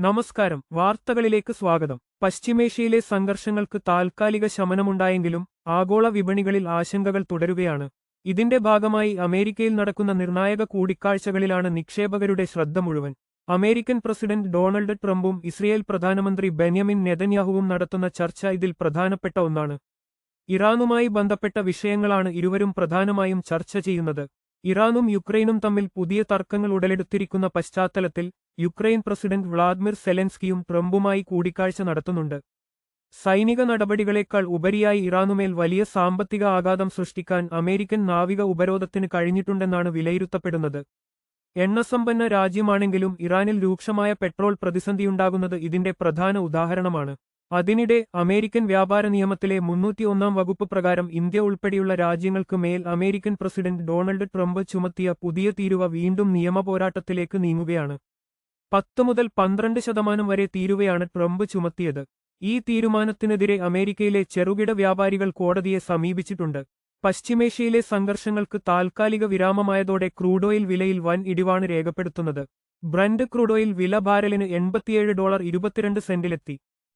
നമസ്കാരം. വാർത്തകളിലേക്ക് സ്വാഗതം. പശ്ചിമേഷ്യയിലെ സംഘർഷങ്ങൾക്ക് താൽക്കാലിക ശമനമുണ്ടായെങ്കിലും ആഗോള വിപണികളിൽ ആശങ്കകൾ തുടരുകയാണ്. ഇതിന്റെ ഭാഗമായി അമേരിക്കയിൽ നടക്കുന്ന നിർണായക കൂടിക്കാഴ്ചകളിലാണ് നിക്ഷേപകരുടെ ശ്രദ്ധ മുഴുവൻ. അമേരിക്കൻ പ്രസിഡന്റ് ഡൊണാൾഡ് ട്രംപും ഇസ്രയേൽ പ്രധാനമന്ത്രി ബെന്യാമിൻ നെതന്യാഹുവും നടത്തുന്ന ചർച്ച ഇതിൽ പ്രധാനപ്പെട്ട ഒന്നാണ്. ഇറാനുമായി ബന്ധപ്പെട്ട വിഷയങ്ങളാണ് ഇരുവരും പ്രധാനമായും ചർച്ച ചെയ്യുന്നത്. ഇറാനും യുക്രൈനും തമ്മിൽ പുതിയ തർക്കങ്ങൾ ഉടലെടുത്തിരിക്കുന്ന പശ്ചാത്തലത്തിൽ യുക്രൈൻ പ്രസിഡന്റ് വ്ളാദിമിർ സെലൻസ്കിയും ട്രംപുമായി കൂടിക്കാഴ്ച നടത്തുന്നുണ്ട്. സൈനിക നടപടികളെക്കാൾ ഉപരിയായി ഇറാനുമേൽ വലിയ സാമ്പത്തിക ആഘാതം സൃഷ്ടിക്കാൻ അമേരിക്കൻ നാവിക ഉപരോധത്തിന് കഴിഞ്ഞിട്ടുണ്ടെന്നാണ് വിലയിരുത്തപ്പെടുന്നത്. എണ്ണസമ്പന്ന രാജ്യമാണെങ്കിലും ഇറാനിൽ രൂക്ഷമായ പെട്രോൾ പ്രതിസന്ധിയുണ്ടാകുന്നത് ഇതിന്റെ പ്രധാന ഉദാഹരണമാണ്. അതിനിടെ അമേരിക്കൻ വ്യാപാര നിയമത്തിലെ 301 വകുപ്പ് പ്രകാരം ഇന്ത്യ ഉൾപ്പെടെയുള്ള രാജ്യങ്ങൾക്ക് മേൽ അമേരിക്കൻ പ്രസിഡന്റ് ഡൊണാൾഡ് ട്രംപ് ചുമത്തിയ പുതിയ തീരുവ വീണ്ടും നിയമപോരാട്ടത്തിലേക്ക് നീങ്ങുകയാണ്. 10 മുതൽ 12% വരെ തീരുവയാണ് ട്രംപ് ചുമത്തിയത്. ഈ തീരുമാനത്തിനെതിരെ അമേരിക്കയിലെ ചെറുകിട വ്യാപാരികൾ കോടതിയെ സമീപിച്ചിട്ടുണ്ട്. പശ്ചിമേഷ്യയിലെ സംഘർഷങ്ങൾക്ക് താൽക്കാലിക വിരാമമായതോടെ ക്രൂഡ് ഓയിൽ വിലയിൽ വൻ ഇടിവാണ് രേഖപ്പെടുത്തുന്നത്. ബ്രന്റ് ക്രൂഡ് ഓയിൽ വില ബാരലിന് $87.22